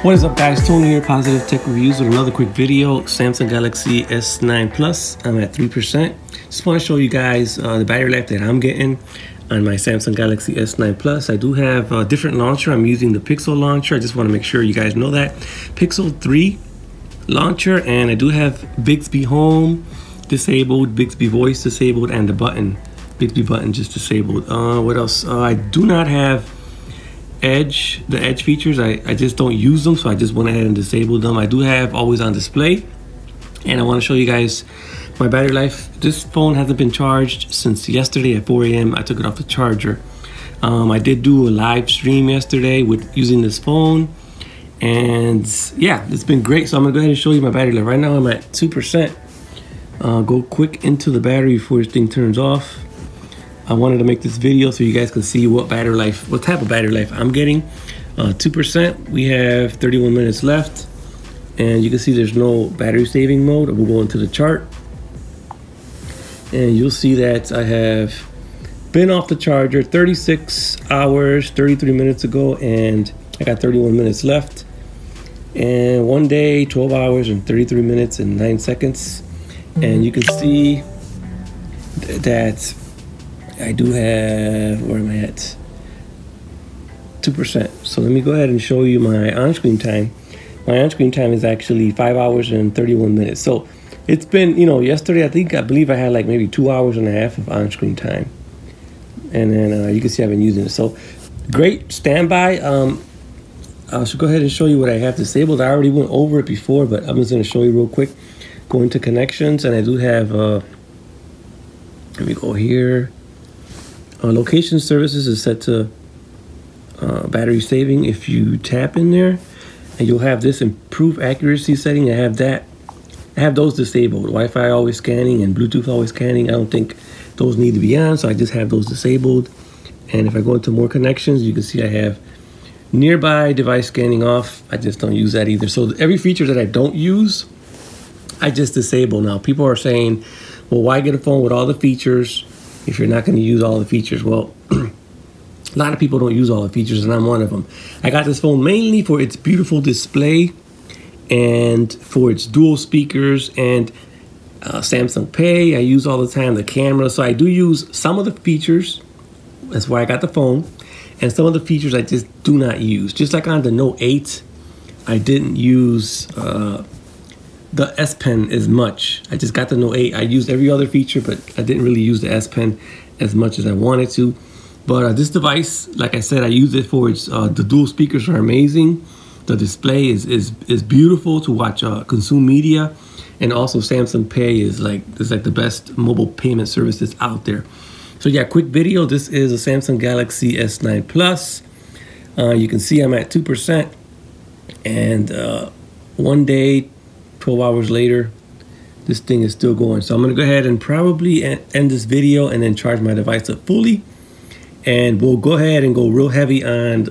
What is up, guys? Tony here, Positive Tech Reviews, with another quick video. Samsung Galaxy S9 Plus. I'm at 3%. Just want to show you guys the battery life that I'm getting on my Samsung Galaxy S9 Plus. I do have a different launcher. I'm using the Pixel launcher. I just want to make sure you guys know that. Pixel 3 launcher, and I do have Bixby Home disabled, Bixby Voice disabled, and the button, Bixby button, just disabled. What else? I do not have the edge features. I just don't use them, so I just went ahead and disabled them. I do have always on display, and I want to show you guys my battery life. This phone hasn't been charged since yesterday at 4 a.m. I took it off the charger. I did do a live stream yesterday with using this phone, and yeah, it's been great. So I'm gonna go ahead and show you my battery life. Right now I'm at 2%. Go quick into the battery before this thing turns off. I wanted to make this video so you guys can see what type of battery life I'm getting. 2%. We have 31 minutes left, and you can see there's no battery saving mode. We'll go into the chart, and you'll see that I have been off the charger 36 hours, 33 minutes ago, and I got 31 minutes left. And 1 day, 12 hours, and 33 minutes and 9 seconds. And you can see that I do have, where am I at? 2%. So let me go ahead and show you my on-screen time. My on-screen time is actually 5 hours and 31 minutes. So it's been, yesterday I believe I had like maybe 2 hours and a half of on-screen time. And then you can see I've been using it. So great standby. I should go ahead and show you what I have disabled. I already went over it before, but I'm just going to show you real quick. Go into connections, and I do have, let me go here. Location services is set to battery saving. If you tap in there, and you'll have this improve accuracy setting. I have those disabled. Wi-Fi always scanning and Bluetooth always scanning. I don't think those need to be on, so I just have those disabled. And if I go into more connections, you can see I have nearby device scanning off. I just don't use that either. So every feature that I don't use, I just disable. Now people are saying, well, why get a phone with all the features if you're not going to use all the features? Well, a lot of people don't use all the features, and I'm one of them. I got this phone mainly for its beautiful display and for its dual speakers and Samsung Pay. I use all the time the camera. So I do use some of the features. That's why I got the phone. And some of the features I just do not use. Just like on the Note 8, I didn't use the S Pen as much. I just got the Note 8. I used every other feature, but I didn't really use the S Pen as much as I wanted to. But this device, like I said, I use it for its, the dual speakers are amazing. The display is beautiful to watch, consume media. And also Samsung Pay is like the best mobile payment service that's out there. So yeah, quick video. This is a Samsung Galaxy S9 Plus. You can see I'm at 2%. And 1 day, 12 hours later, this thing is still going. So I'm going to go ahead and probably end this video and then charge my device up fully. And we'll go ahead and go real heavy on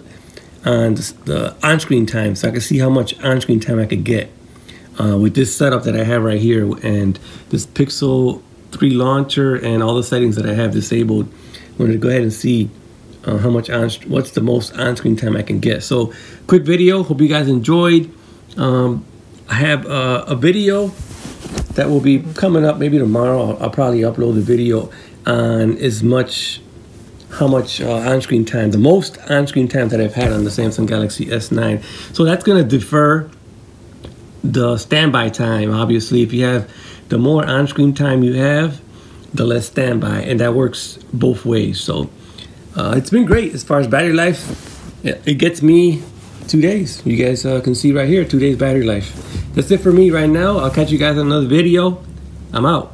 the on-screen time, so I can see how much on-screen time I could get with this setup that I have right here and this Pixel 3 launcher and all the settings that I have disabled. I'm going to go ahead and see how much what's the most on-screen time I can get. So quick video. Hope you guys enjoyed. I have a video that will be coming up maybe tomorrow. I'll probably upload the video on how much on-screen time, the most on-screen time that I've had on the Samsung Galaxy S9. So that's going to defer the standby time. Obviously, if you have the more on-screen time you have, the less standby, and that works both ways. So it's been great as far as battery life. Yeah, it gets me 2 days. You guys can see right here, 2 days battery life. That's it for me right now. I'll catch you guys in another video. I'm out.